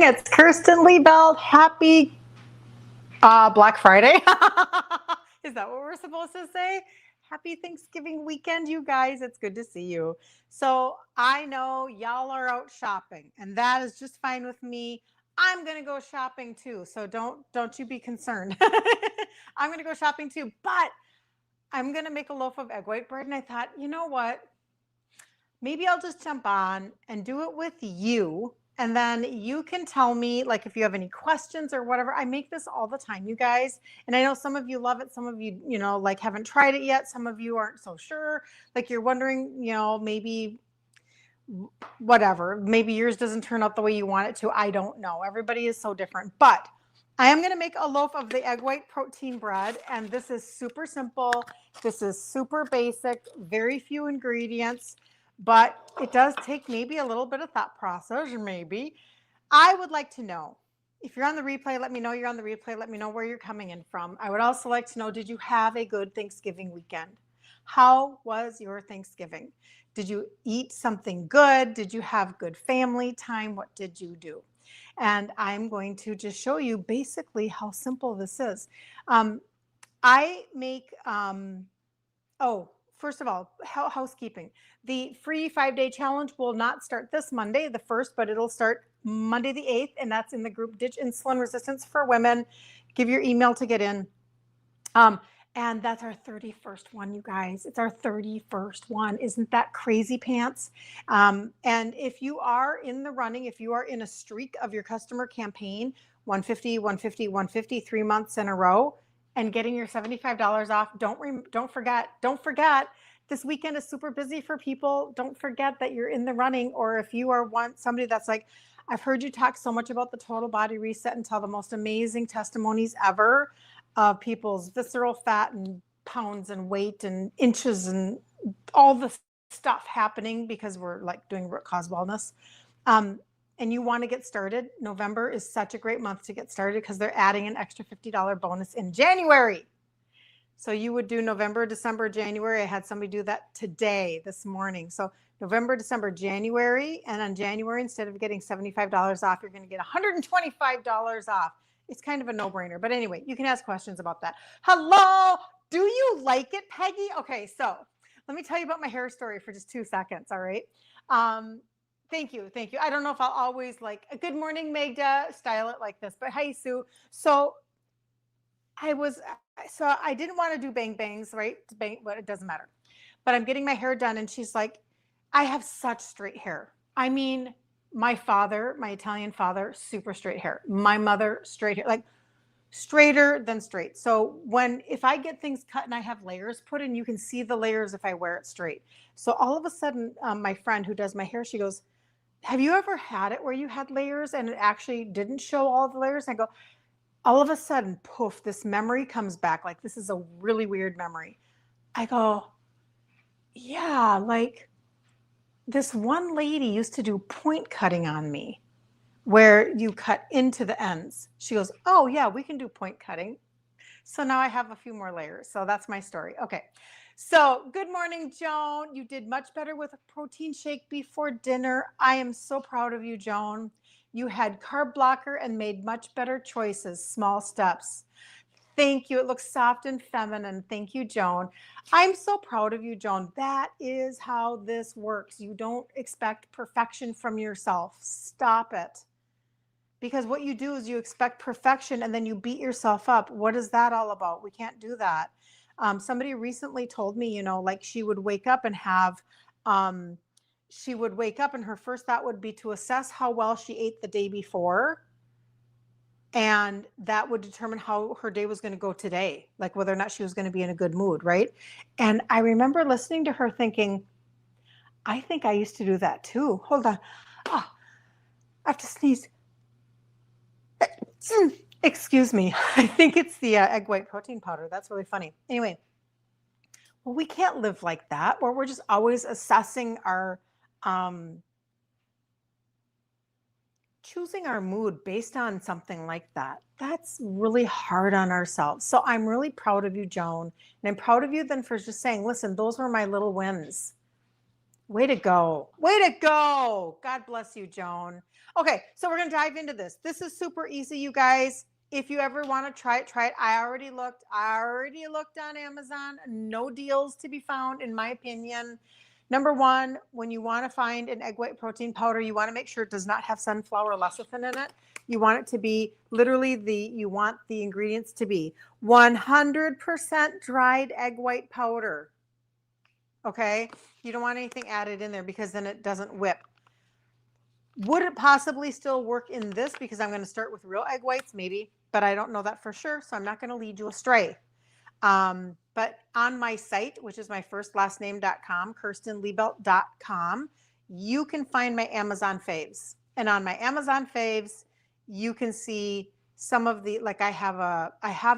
It's Kirsten Liebelt. Happy Black Friday. Is that what we're supposed to say? Happy Thanksgiving weekend, you guys. It's good to see you. So I know y'all are out shopping, and that is just fine with me. I'm gonna go shopping too, so don't you be concerned. I'm gonna go shopping too, but I'm gonna make a loaf of egg white bread, and I thought, you know what? Maybe I'll just jump on and do it with you. And then you can tell me, like, if you have any questions or whatever. I make this all the time, you guys. And I know some of you love it. Some of you, like haven't tried it yet. Some of you aren't so sure. Like you're wondering, maybe whatever. Maybe yours doesn't turn out the way you want it to. I don't know. Everybody is so different. But I am going to make a loaf of the egg white protein bread. And this is super simple. This is super basic, very few ingredients. But it does take maybe a little bit of thought process, or maybe. I would like to know, if you're on the replay, let me know you're on the replay. Let me know where you're coming in from. I would also like to know, did you have a good Thanksgiving weekend? How was your Thanksgiving? Did you eat something good? Did you have good family time? What did you do? And I'm going to just show you basically how simple this is. I make, first of all, housekeeping. The free 5-day challenge will not start this Monday, the 1st, but it'll start Monday the 8th, and that's in the group Ditch Insulin Resistance for Women. Give your email to get in. And that's our 31st one, you guys. It's our 31st one. Isn't that crazy pants? And if you are in the running, if you are in a streak of your customer campaign, 150, 150, 150, 3 months in a row, and getting your $75 off, don't forget, this weekend is super busy for people. Don't forget that you're in the running. Or if you are somebody that's like, I've heard you talk so much about the total body reset and tell the most amazing testimonies ever of people's visceral fat and pounds and weight and inches and all the stuff happening because we're like doing root cause wellness. And you want to get started, November is such a great month to get started because they're adding an extra $50 bonus in January. So you would do November, December, January. I had somebody do that today, this morning. So November, December, January. And on January, instead of getting $75 off, you're going to get $125 off. It's kind of a no-brainer. But anyway, you can ask questions about that. Hello, do you like it, Peggy? Okay, so let me tell you about my hair story for just 2 seconds, all right? Thank you. I don't know if I'll always like, good morning, Magda, style it like this, but hi, Sue. So I didn't want to do bang bangs, right? But it doesn't matter. But I'm getting my hair done, and she's like, I have such straight hair. I mean, my father, my Italian father, super straight hair. My mother, straight hair, like straighter than straight. So if I get things cut and I have layers put in, you can see the layers if I wear it straight. So all of a sudden, my friend who does my hair, she goes, have you ever had it where you had layers and it actually didn't show all the layers? And I go, all of a sudden, poof, this memory comes back. Like, this is a really weird memory. I go, yeah, like this one lady used to do point cutting on me where you cut into the ends. She goes, oh yeah, we can do point cutting. So now I have a few more layers. So that's my story. Okay. So good morning, Joan. You did much better with a protein shake before dinner. I am so proud of you, Joan. You had carb blocker and made much better choices, small steps. Thank you. It looks soft and feminine. Thank you, Joan. I'm so proud of you, Joan. That is how this works. You don't expect perfection from yourself. Stop it. Because what you do is you expect perfection and then you beat yourself up. What is that all about? We can't do that. Somebody recently told me, like she would wake up and her first thought would be to assess how well she ate the day before. And that would determine how her day was going to go today, like whether or not she was going to be in a good mood, right? And I remember listening to her thinking, I think I used to do that too. Hold on. Oh, I have to sneeze. Excuse me. I think it's the egg white protein powder. That's really funny. Anyway, well, we can't live like that where we're just always assessing our, choosing our mood based on something like that. That's really hard on ourselves. So I'm really proud of you, Joan. And I'm proud of you then for just saying, listen, those were my little wins. Way to go. Way to go. God bless you, Joan. Okay, so we're going to dive into this. This is super easy, you guys. If you ever want to try it, try it. I already looked on Amazon. No deals to be found, in my opinion. Number one, when you want to find an egg white protein powder, you want to make sure it does not have sunflower lecithin in it. You want it to be literally you want the ingredients to be 100% dried egg white powder. Okay, you don't want anything added in there because then it doesn't whip. Would it possibly still work in this? Because I'm going to start with real egg whites, maybe, but I don't know that for sure, so I'm not going to lead you astray. But on my site, which is my firstlastname.com, kirstenliebelt.com, you can find my Amazon faves. And on my Amazon faves, you can see some of the, like I have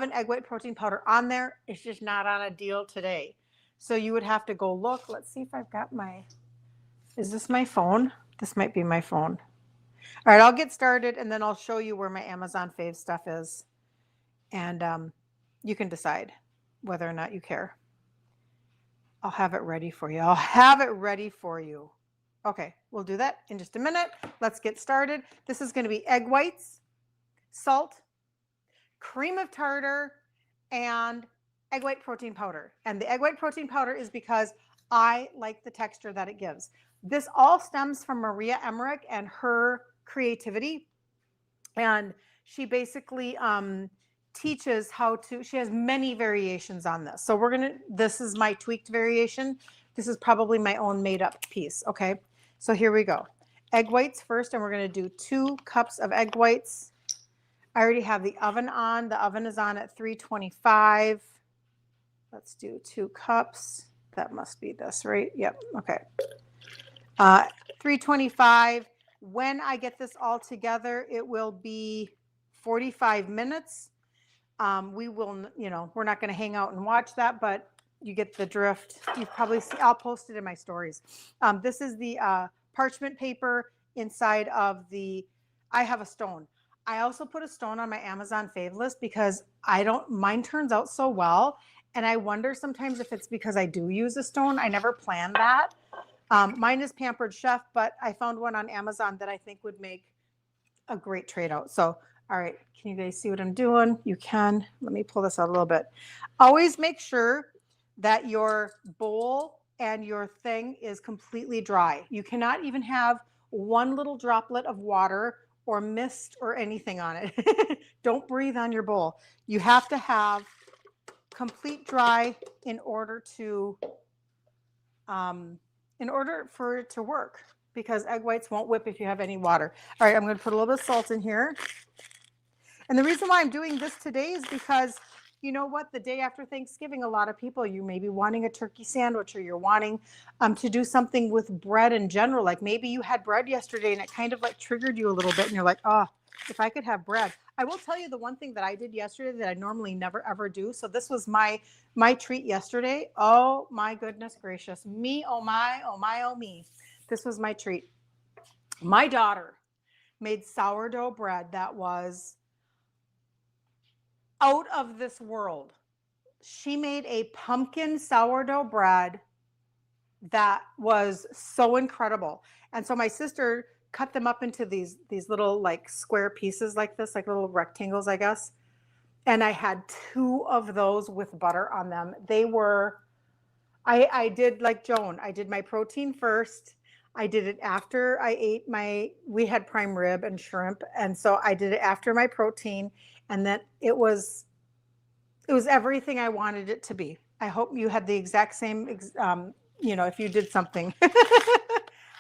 an egg white protein powder on there. It's just not on a deal today. So you would have to go look. Let's see if I've got is this my phone? This might be my phone. All right, I'll get started and then I'll show you where my Amazon fave stuff is. And you can decide whether or not you care. I'll have it ready for you. Okay, we'll do that in just a minute. Let's get started. This is going to be egg whites, salt, cream of tartar, and egg white protein powder. And the egg white protein powder is because I like the texture that it gives. This all stems from Maria Emmerich and her creativity. And she basically teaches how to, she has many variations on this. So this is my tweaked variation. This is probably my own made up piece. Okay, so here we go. Egg whites first, and we're going to do 2 cups of egg whites. I already have the oven on. The oven is on at 325. Let's do 2 cups. That must be this, right? Yep. Okay. 325. When I get this all together, it will be 45 minutes. We will, we're not going to hang out and watch that, but you get the drift. You've probably seen, I'll post it in my stories. This is the parchment paper inside of I have a stone. I also put a stone on my Amazon fave list because mine turns out so well. And I wonder sometimes if it's because I do use a stone. I never planned that. Mine is Pampered Chef, but I found one on Amazon that I think would make a great trade out. So, all right, can you guys see what I'm doing? You can. Let me pull this out a little bit. Always make sure that your bowl and your thing is completely dry. You cannot even have one little droplet of water or mist or anything on it. Don't breathe on your bowl. You have to have complete dry in order for it to work, because egg whites won't whip if you have any water. All right, I'm going to put a little bit of salt in here. And the reason why I'm doing this today is because, you know what, the day after Thanksgiving, a lot of people, you may be wanting a turkey sandwich, or you're wanting to do something with bread in general. Like maybe you had bread yesterday and it kind of like triggered you a little bit and you're like, oh, if I could have bread. I will tell you the one thing that I did yesterday that I normally never ever do. So this was my treat yesterday. Oh my goodness gracious. Me, oh my, oh my, oh me. This was my treat. My daughter made sourdough bread that was out of this world. She made a pumpkin sourdough bread that was so incredible. And so my sister cut them up into these little like square pieces like this, like little rectangles, I guess. And I had 2 of those with butter on them. They were, I did like Joan. I did my protein first. I did it after I ate we had prime rib and shrimp. And so I did it after my protein. And then it was everything I wanted it to be. I hope you had the exact same, if you did something.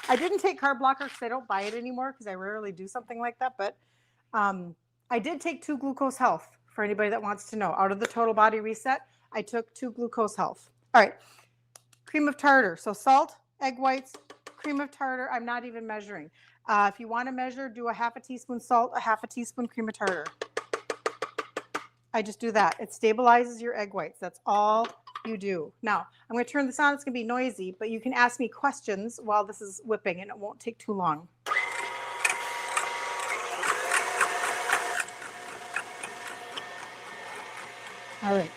I didn't take carb blocker because I don't buy it anymore because I rarely do something like that. But I did take 2 glucose health, for anybody that wants to know. Out of the total body reset, I took 2 glucose health. All right, cream of tartar. So salt, egg whites, cream of tartar. I'm not even measuring. If you want to measure, do a half a teaspoon salt, a half a teaspoon cream of tartar. I just do that. It stabilizes your egg whites. That's all you do. Now, I'm going to turn this on. It's going to be noisy, but you can ask me questions while this is whipping, and it won't take too long. All right.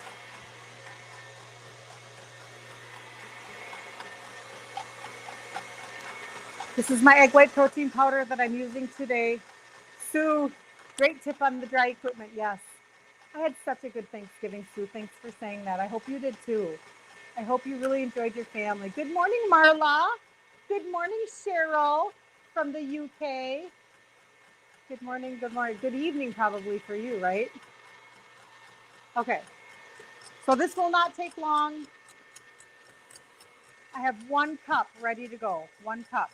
This is my egg white protein powder that I'm using today. Sue, great tip on the dry equipment. Yes. I had such a good Thanksgiving, Sue. Thanks for saying that. I hope you did too. I hope you really enjoyed your family. Good morning, Marla. Good morning, Cheryl from the UK. Good morning, good morning. Good evening probably for you, right? Okay. So this will not take long. I have 1 cup ready to go. 1 cup.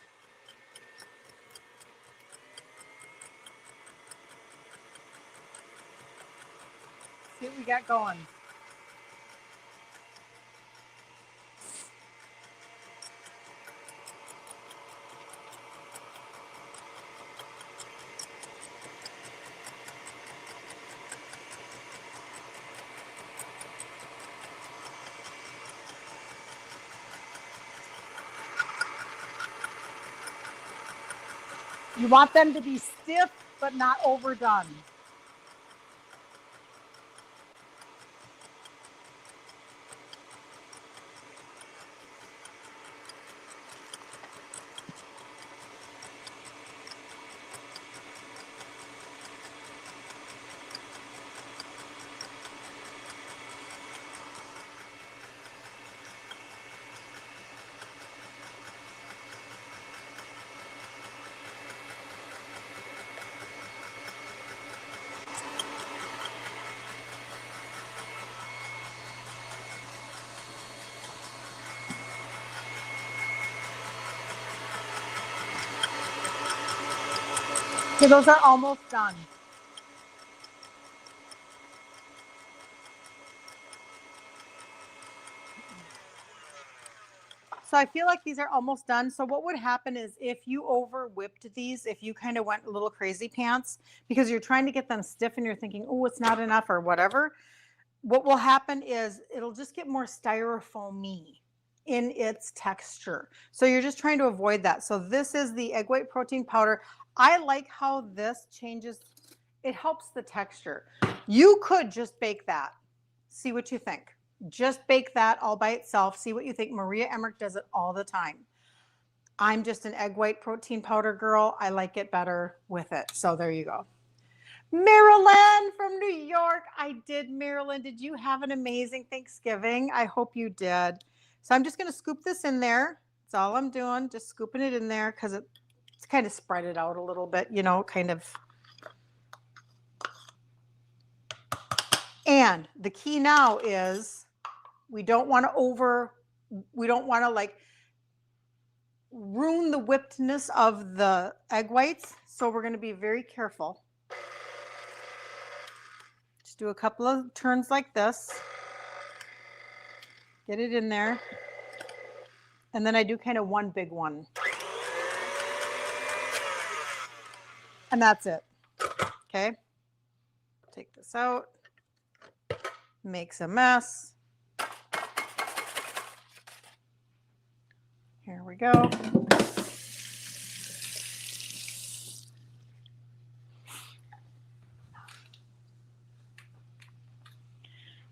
See what we got going. You want them to be stiff, but not overdone. Okay, those are almost done. So I feel like these are almost done. So what would happen is if you over whipped these, if you kind of went a little crazy pants because you're trying to get them stiff and you're thinking, oh, it's not enough or whatever, what will happen is it'll just get more styrofoamy in its texture. So you're just trying to avoid that. So this is the egg white protein powder. I like how this changes. It helps the texture. You could just bake that. See what you think. Just bake that all by itself. See what you think. Maria Emmerich does it all the time. I'm just an egg white protein powder girl. I like it better with it. So there you go. Marilyn from New York. I did, Marilyn. Did you have an amazing Thanksgiving? I hope you did. So I'm just going to scoop this in there. That's all I'm doing. Just scooping it in there because it's kind of spread it out a little bit, you know, kind of. And the key now is we don't want to like ruin the whippedness of the egg whites. So we're going to be very careful. Just do a couple of turns like this. Get it in there. And then I do kind of one big one. And that's it. Okay. Take this out. Makes a mess. Here we go.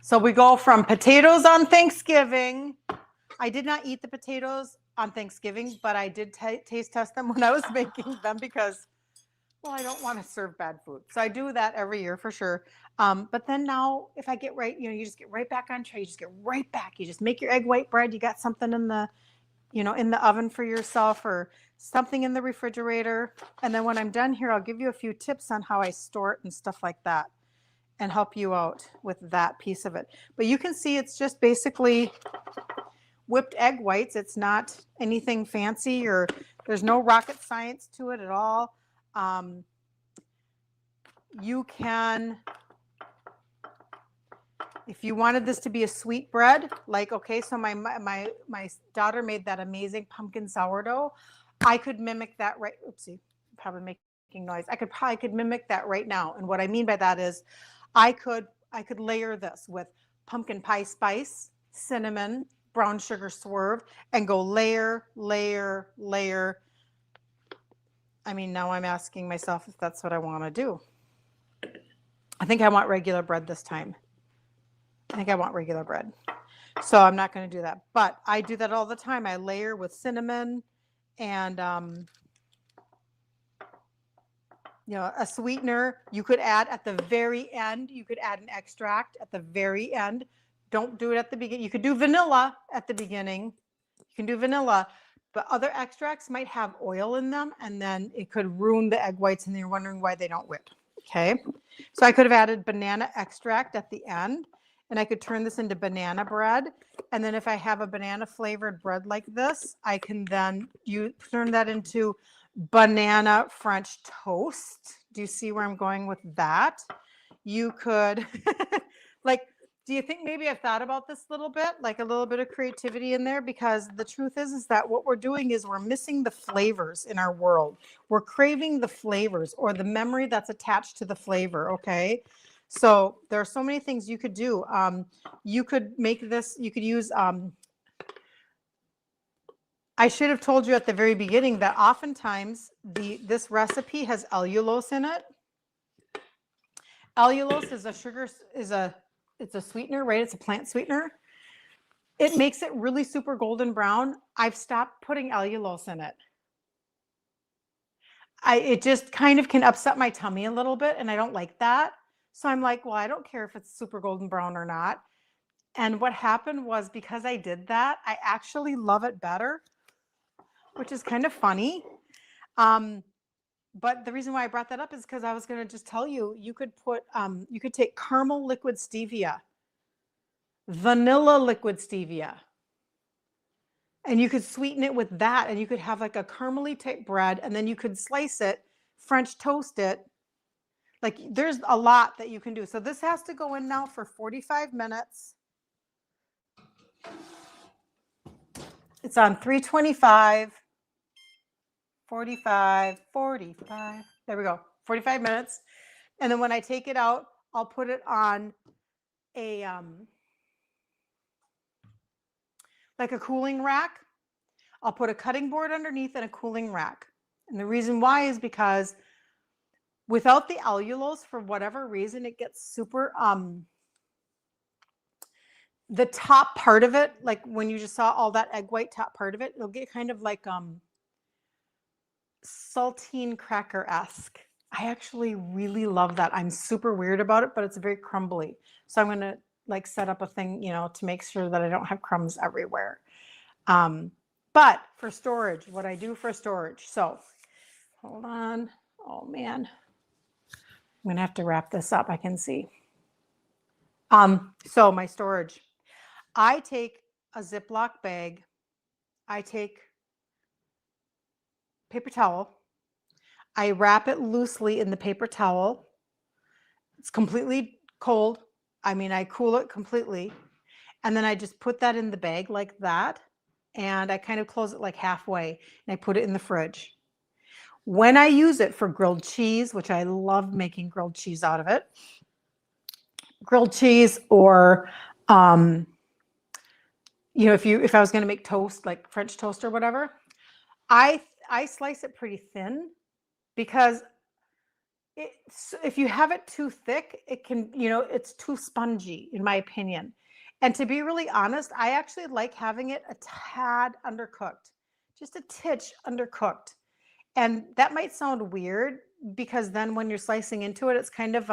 So we go from potatoes on Thanksgiving. I did not eat the potatoes on Thanksgiving, but I did taste test them when I was making them because, well, I don't want to serve bad food. So I do that every year for sure. But then now if I get right, you just get right back on track. You just get right back. You just make your egg white bread. You got something in the, in the oven for yourself or something in the refrigerator. And then when I'm done here, I'll give you a few tips on how I store it and stuff like that and help you out with that piece of it. But you can see it's just basically whipped egg whites. It's not anything fancy or there's no rocket science to it at all. You can, if you wanted this to be a sweet bread, like, okay, so my daughter made that amazing pumpkin sourdough. I could mimic that right. Oopsie, probably making noise. I could mimic that right now. And what I mean by that is I could layer this with pumpkin pie spice, cinnamon, brown sugar swerve, and go layer, layer, layer. I mean, now I'm asking myself if that's what I want to do. I think I want regular bread this time. I think I want regular bread. So I'm not going to do that. But I do that all the time. I layer with cinnamon and a sweetener you could add at the very end. You could add an extract at the very end. Don't do it at the beginning. You could do vanilla at the beginning. You can do vanilla, but other extracts might have oil in them, and then it could ruin the egg whites, and you're wondering why they don't whip. Okay, so I could have added banana extract at the end, and I could turn this into banana bread. And then if I have a banana flavored bread like this, I can then turn that into banana French toast. Do you see where I'm going with that? You could like, do you think maybe I've thought about this a little bit, like a little bit of creativity in there? Because the truth is that what we're doing is we're missing the flavors in our world. We're craving the flavors or the memory that's attached to the flavor. Okay. So there are so many things you could do. You could make this, you could use, I should have told you at the very beginning that oftentimes this recipe has allulose in it. Allulose is it's a sweetener, right? It's a plant sweetener. It makes it really super golden brown. I've stopped putting allulose in it. It just kind of can upset my tummy a little bit, and I don't like that. So I'm like, well, I don't care if it's super golden brown or not. And what happened was, because I did that, I actually love it better, which is kind of funny. But the reason why I brought that up is because I was going to just tell you, you could take caramel liquid stevia, vanilla liquid stevia, and you could sweeten it with that, and you could have like a caramely type bread, and then you could slice it, French toast it. Like, there's a lot that you can do. So this has to go in now for 45 minutes. It's on 325. 45. There we go. 45 minutes. And then when I take it out, I'll put it on a like a cooling rack. I'll put a cutting board underneath and a cooling rack. And the reason why is because without the allulose, for whatever reason, it gets super the top part of it, like when you just saw all that egg white top part of it, it'll get kind of like saltine cracker-esque. I actually really love that. I'm super weird about it, but it's very crumbly. So I'm going to like set up a thing, to make sure that I don't have crumbs everywhere. But for storage, what I do for storage. So hold on. Oh man. I'm going to have to wrap this up. I can see. So my storage, I take a Ziploc bag. I take paper towel. I wrap it loosely in the paper towel. It's completely cold. I mean, I cool it completely. And then I just put that in the bag like that. And I kind of close it like halfway, and I put it in the fridge. When I use it for grilled cheese, which I love making grilled cheese out of it, grilled cheese, or if I was going to make toast, like French toast or whatever, I slice it pretty thin, because if you have it too thick, it can, it's too spongy, in my opinion. And to be really honest, I actually like having it a tad undercooked, just a titch undercooked. And that might sound weird, because then when you're slicing into it, it's kind of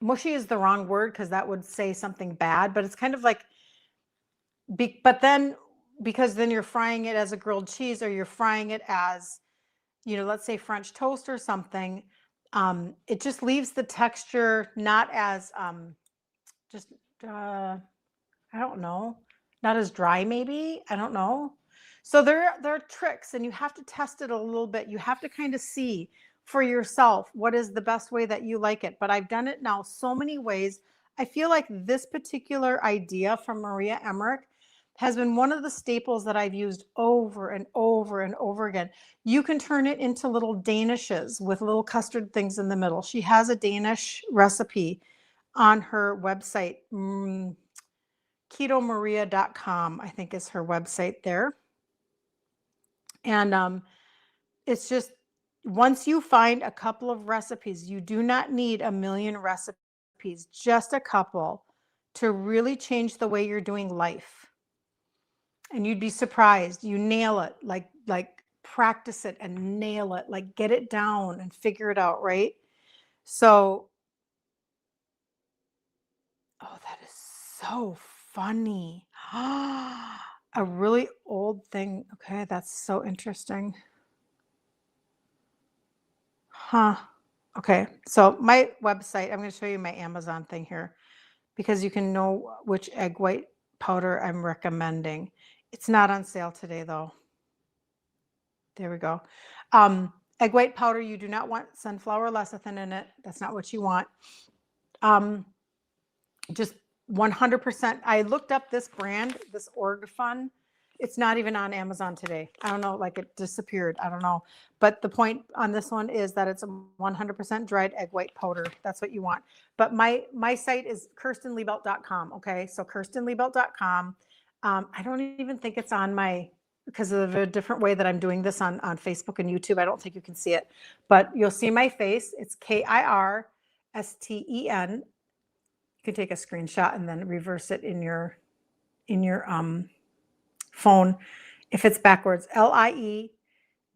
mushy is the wrong word, because that would say something bad, but it's kind of like, but then, because then you're frying it as a grilled cheese, or you're frying it as, let's say French toast or something, it just leaves the texture not as I don't know, not as dry, maybe. I don't know. So there are tricks, and you have to test it a little bit. You have to kind of see for yourself what is the best way that you like it. But I've done it now so many ways. I feel like this particular idea from Maria Emmerich has been one of the staples that I've used over and over and over again. You can turn it into little danishes with little custard things in the middle. She has a Danish recipe on her website, ketomaria.com, I think is her website there. And it's just, once you find a couple of recipes, you do not need a million recipes, just a couple, to really change the way you're doing life. And you'd be surprised. You nail it. Like practice it and nail it, like get it down and figure it out, right? So, oh, that is so funny. A really old thing. Okay, that's so interesting. Huh. Okay, so my website, I'm going to show you my Amazon thing here because you can know which egg white powder I'm recommending. It's not on sale today though. There we go. Egg white powder, you do not want sunflower lecithin in it. That's not what you want. Just 100%. I looked up this brand, this Orgafun. It's not even on Amazon today. I don't know, like it disappeared. I don't know. But the point on this one is that it's a 100% dried egg white powder. That's what you want. But my site is kirstenliebelt.com. Okay, so kirstenliebelt.com. I don't even think it's on my, because of a different way that I'm doing this on Facebook and YouTube. I don't think you can see it, but you'll see my face. It's Kirsten. You can take a screenshot and then reverse it in your phone if it's backwards.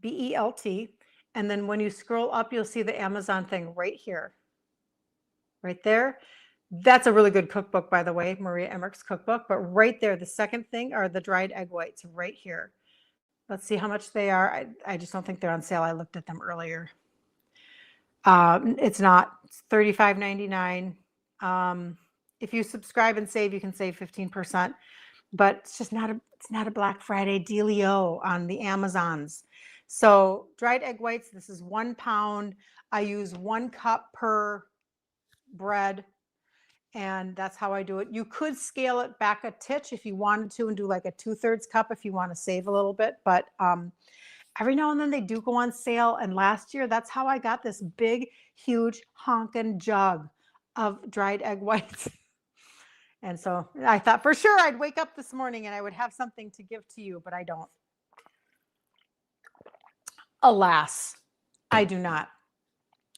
Liebelt. And then when you scroll up, you'll see the Amazon thing right here, right there. That's a really good cookbook, by the way, Maria Emmerich's cookbook. But right there, the second thing are the dried egg whites right here. Let's see how much they are. I just don't think they're on sale. I looked at them earlier. It's not. It's $35.99. If you subscribe and save, you can save 15%. But it's just not a Black Friday dealio on the Amazons. So dried egg whites. This is 1 pound. I use 1 cup per bread. And that's how I do it. You could scale it back a titch if you wanted to and do like a 2/3 cup if you want to save a little bit. But every now and then they do go on sale. And last year, that's how I got this big, huge honkin' jug of dried egg whites. And so I thought for sure I'd wake up this morning and I would have something to give to you, but I don't. Alas, I do not.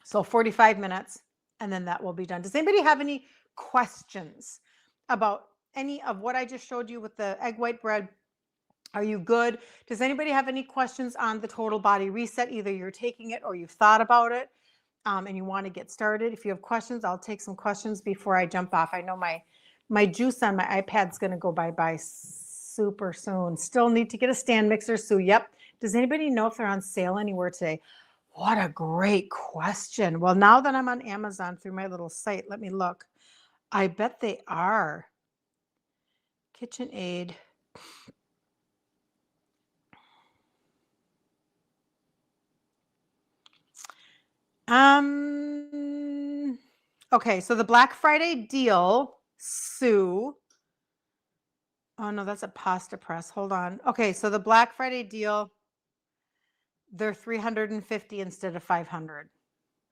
So 45 minutes and then that will be done. Does anybody have any questions about any of what I just showed you with the egg white bread? Are you good? Does anybody have any questions on the total body reset? Either you're taking it or you've thought about it and you want to get started. If you have questions, I'll take some questions before I jump off. I know my juice on my iPad's going to go bye-bye super soon. Still need to get a stand mixer. So, yep. Does anybody know if they're on sale anywhere today? What a great question. Well, now that I'm on Amazon through my little site, let me look. I bet they are. KitchenAid. Okay, so the Black Friday deal, Sue. Oh no, that's a pasta press. Hold on. Okay, so the Black Friday deal, they're $350 instead of $500.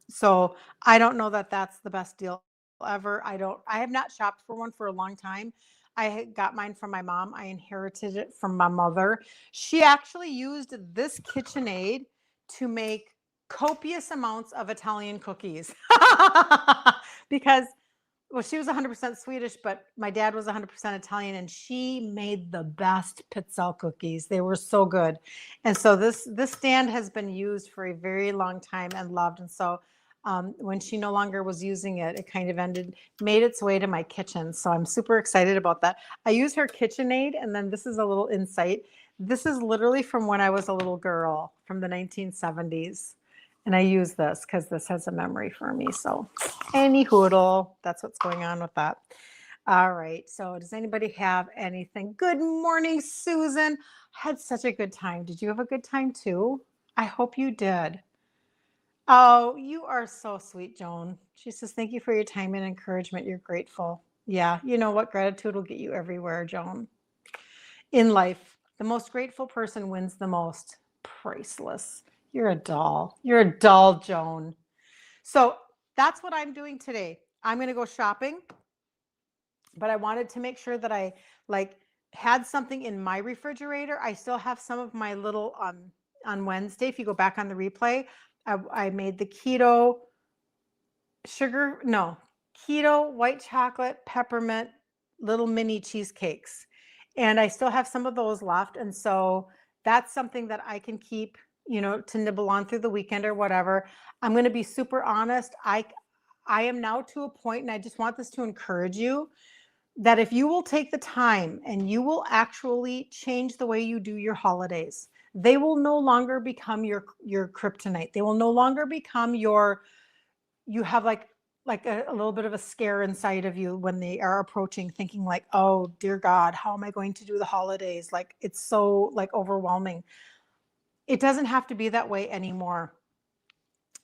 So I don't know that that's the best deal ever. I have not shopped for one for a long time. I got mine from my mom. I inherited it from my mother. She actually used this KitchenAid to make copious amounts of Italian cookies because, well, she was 100% Swedish, but my dad was 100% Italian, and she made the best pizzelle cookies. They were so good. And so this stand has been used for a very long time and loved. And so when she no longer was using it, it kind of made its way to my kitchen. So I'm super excited about that. I use her KitchenAid, and then this is a little insight. This is literally from when I was a little girl from the 1970s. And I use this because this has a memory for me. So any hoodle, that's what's going on with that. All right. So does anybody have anything? Good morning, Susan. Had such a good time. Did you have a good time too? I hope you did. Oh, you are so sweet, Joan. She says, thank you for your time and encouragement. You're grateful. Yeah. You know what? Gratitude will get you everywhere, Joan. In life, the most grateful person wins the most. Priceless. You're a doll. You're a doll, Joan. So that's what I'm doing today. I'm going to go shopping, but I wanted to make sure that I had something in my refrigerator. I still have some of my little on Wednesday. If you go back on the replay, I made the keto white chocolate peppermint little mini cheesecakes. And I still have some of those left. And so That's something that I can keep, to nibble on through the weekend or whatever. I'm going to be super honest. I am now to a point, and I just want this to encourage you, that if you will take the time and you will actually change the way you do your holidays, they will no longer become your kryptonite. They will no longer become you have like a little bit of a scare inside of you when they are approaching, thinking like, oh dear God, how am I going to do the holidays? Like, it's so like overwhelming. It doesn't have to be that way anymore.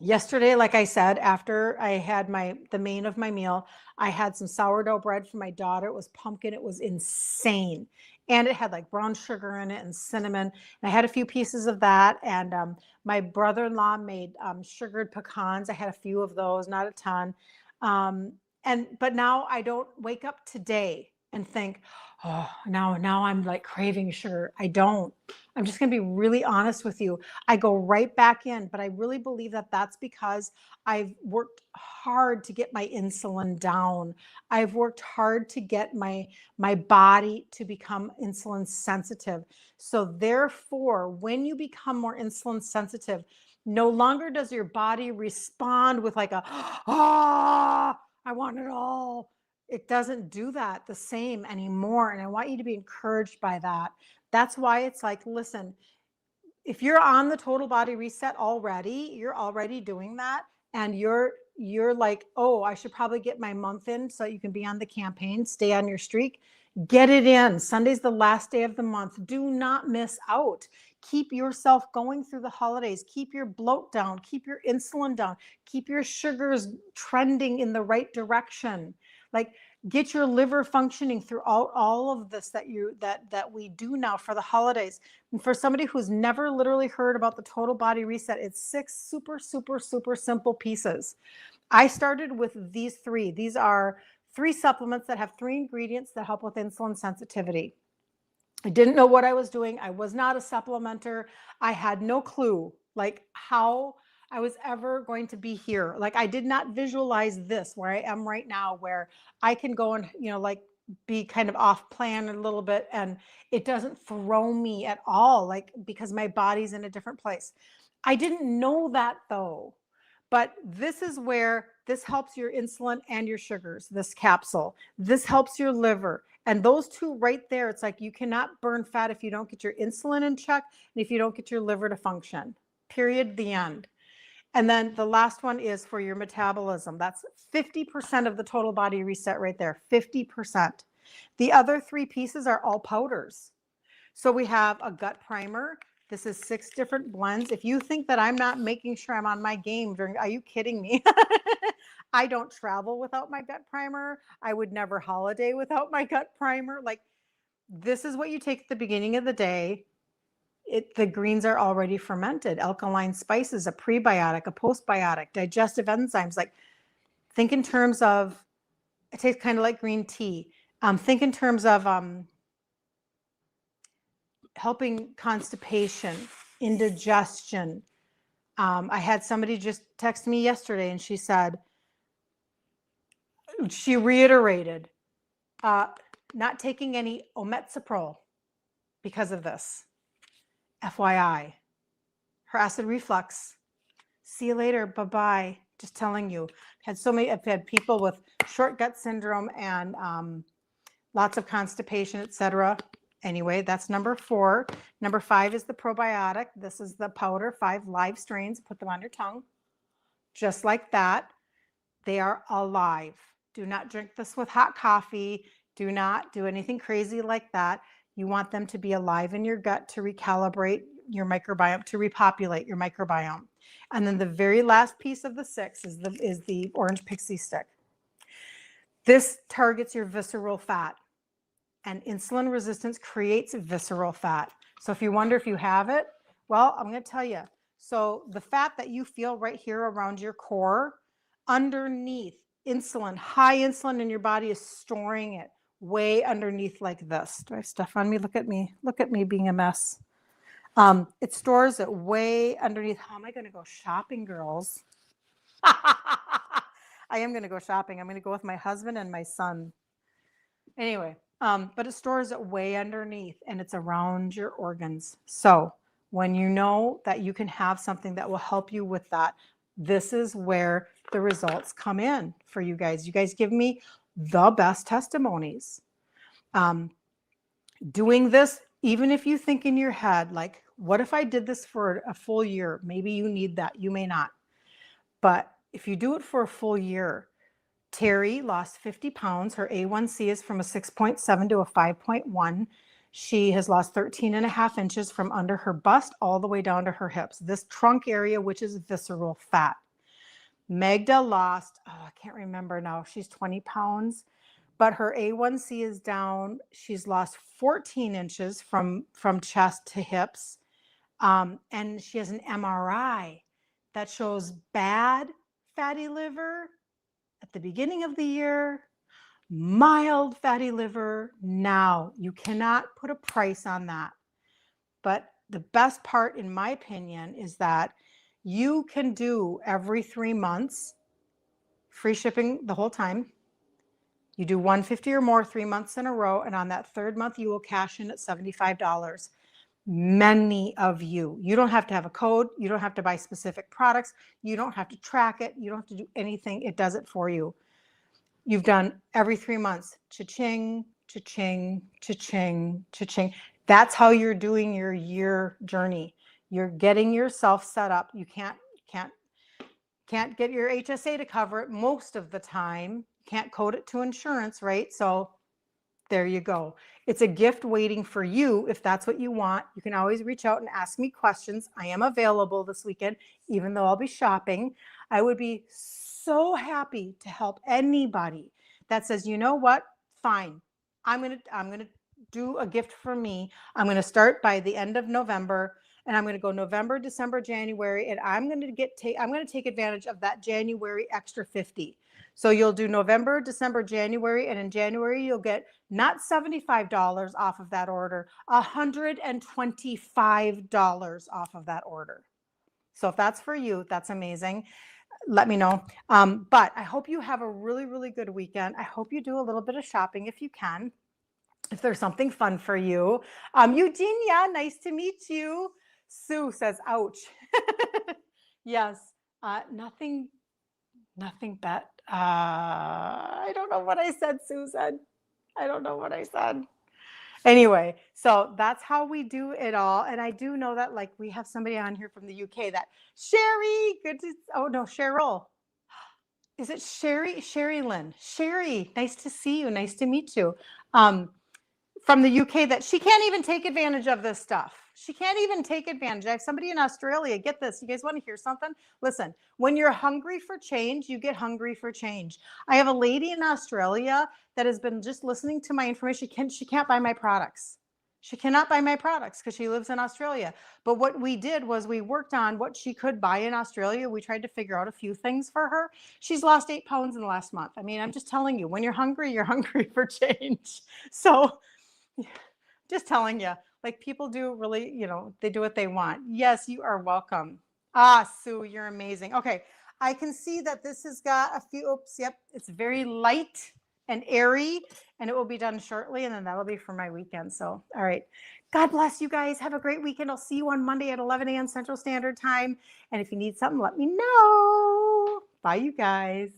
Yesterday, like I said, after I had the main of my meal, I had some sourdough bread for my daughter. It was pumpkin. It was insane. And it had like brown sugar in it and cinnamon. And I had a few pieces of that. And my brother-in-law made sugared pecans. I had a few of those, not a ton. But now I don't wake up today and think, oh, now I'm like craving sugar. I don't. I'm just going to be really honest with you. I go right back in, but I really believe that that's because I've worked hard to get my insulin down. I've worked hard to get my body to become insulin sensitive. So therefore, when you become more insulin sensitive, no longer does your body respond with like I want it all. It doesn't do that the same anymore. And I want you to be encouraged by that. That's why it's like, listen, if you're on the total body reset already, you're already doing that, and you're like, oh, I should probably get my month in so you can be on the campaign, stay on your streak. Get it in. Sunday's the last day of the month. Do not miss out. Keep yourself going through the holidays. Keep your bloat down. Keep your insulin down. Keep your sugars trending in the right direction. Like, get your liver functioning throughout all of this that we do now for the holidays. And for somebody who's never literally heard about the total body reset, it's 6 super, super, super simple pieces. I started with these 3. These are 3 supplements that have 3 ingredients that help with insulin sensitivity. I didn't know what I was doing. I was not a supplementer. I had no clue like how I was ever going to be here. Like, I did not visualize this where I am right now, where I can go and, like be kind of off plan a little bit, and it doesn't throw me at all, like, because my body's in a different place. I didn't know that though. But this is where this helps your insulin and your sugars, this capsule. This helps your liver. And those 2 right there, it's like you cannot burn fat if you don't get your insulin in check and if you don't get your liver to function. Period. The end. And then the last one is for your metabolism. That's 50% of the total body reset right there. 50%. The other 3 pieces are all powders. So we have a gut primer. This is 6 different blends. If you think that I'm not making sure I'm on my game are you kidding me? I don't travel without my gut primer. I would never holiday without my gut primer. Like, this is what you take at the beginning of the day. The greens are already fermented. Alkaline spices, a prebiotic, a postbiotic, digestive enzymes. Like, think in terms of, it tastes kind of like green tea. Think in terms of helping constipation, indigestion. I had somebody just text me yesterday, and she said, she reiterated not taking any omeprazole because of this. FYI, her acid reflux. See you later. Bye-bye. Just telling you. I've had people with short gut syndrome and lots of constipation, etc. Anyway, that's number 4. Number 5 is the probiotic. This is the powder, 5 live strains. Put them on your tongue. Just like that. They are alive. Do not drink this with hot coffee. Do not do anything crazy like that. You want them to be alive in your gut to recalibrate your microbiome, to repopulate your microbiome. And then the very last piece of the 6 is the orange pixie stick. This targets your visceral fat. And insulin resistance creates visceral fat. So if you wonder if you have it, well, I'm going to tell you. So the fat that you feel right here around your core, underneath insulin, high insulin in your body is storing it way underneath like this. Do I have stuff on me? Look at me. Look at me being a mess. It stores it way underneath. How am I going to go shopping, girls? I am going to go shopping. I'm going to go with my husband and my son. Anyway. But it stores it way underneath and it's around your organs. So when you know that you can have something that will help you with that, this is where the results come in for you guys. You guys give me the best testimonies. Doing this, even if you think in your head, like, what if I did this for a full year? Maybe you need that. You may not. But if you do it for a full year, Terry lost 50 pounds. Her A1C is from a 6.7 to a 5.1. She has lost 13 and a half inches from under her bust all the way down to her hips. This trunk area, which is visceral fat. Magda lost, I can't remember now. She's 20 pounds, but her A1C is down. She's lost 14 inches from chest to hips. And she has an MRI that shows bad fatty liver at the beginning of the year, mild fatty liver now. You cannot put a price on that. But the best part, in my opinion, is that you can do every 3 months, free shipping the whole time. You do 150 or more 3 months in a row, and on that third month, you will cash in at $75. Many of you don't have to have a code. You don't have to buy specific products. You don't have to track it. You don't have to do anything. It does it for you. You've done every 3 months, cha-ching, cha-ching, cha-ching, cha-ching. That's how you're doing your year journey. You're getting yourself set up. You can't get your HSA to cover it most of the time. Can't code it to insurance, right? So there you go. It's a gift waiting for you if that's what you want. You can always reach out and ask me questions. I am available this weekend, even though I'll be shopping. I would be so happy to help anybody that says, you know what, fine. I'm gonna do a gift for me. I'm gonna start by the end of November, and I'm gonna go November, December, January, and I'm gonna take advantage of that January extra 50. So you'll do November, December, January, and in January you'll get not $75 off of that order, $125 off of that order. So if that's for you, that's amazing. Let me know. But I hope you have a really, really good weekend. I hope you do a little bit of shopping if you can, if there's something fun for you. Eugenia, nice to meet you. Sue says, ouch. Yes, nothing but, I don't know what I said, Sue said. I don't know what I said. Anyway, so that's how we do it all. And I do know that, like, we have somebody on here from the UK that Sherry, Cheryl. Is it Sherry? Sherry Lynn. Sherry, nice to see you. Nice to meet you. From the UK that she can't even take advantage of this stuff. She can't even take advantage. I have somebody in Australia. Get this. You guys want to hear something? Listen, when you're hungry for change, you get hungry for change. I have a lady in Australia that has been just listening to my information. She can't buy my products. She cannot buy my products because she lives in Australia. But what we did was we worked on what she could buy in Australia. We tried to figure out a few things for her. She's lost 8 pounds in the last month. I mean, I'm just telling you, when you're hungry for change. So just telling you, like, people do really, they do what they want. Yes, you are welcome. Sue, you're amazing. Okay, I can see that this has got a few, yep, it's very light and airy, and it will be done shortly, and then that'll be for my weekend. So, all right. God bless you guys. Have a great weekend. I'll see you on Monday at 11 a.m. Central Standard Time. And if you need something, let me know. Bye, you guys.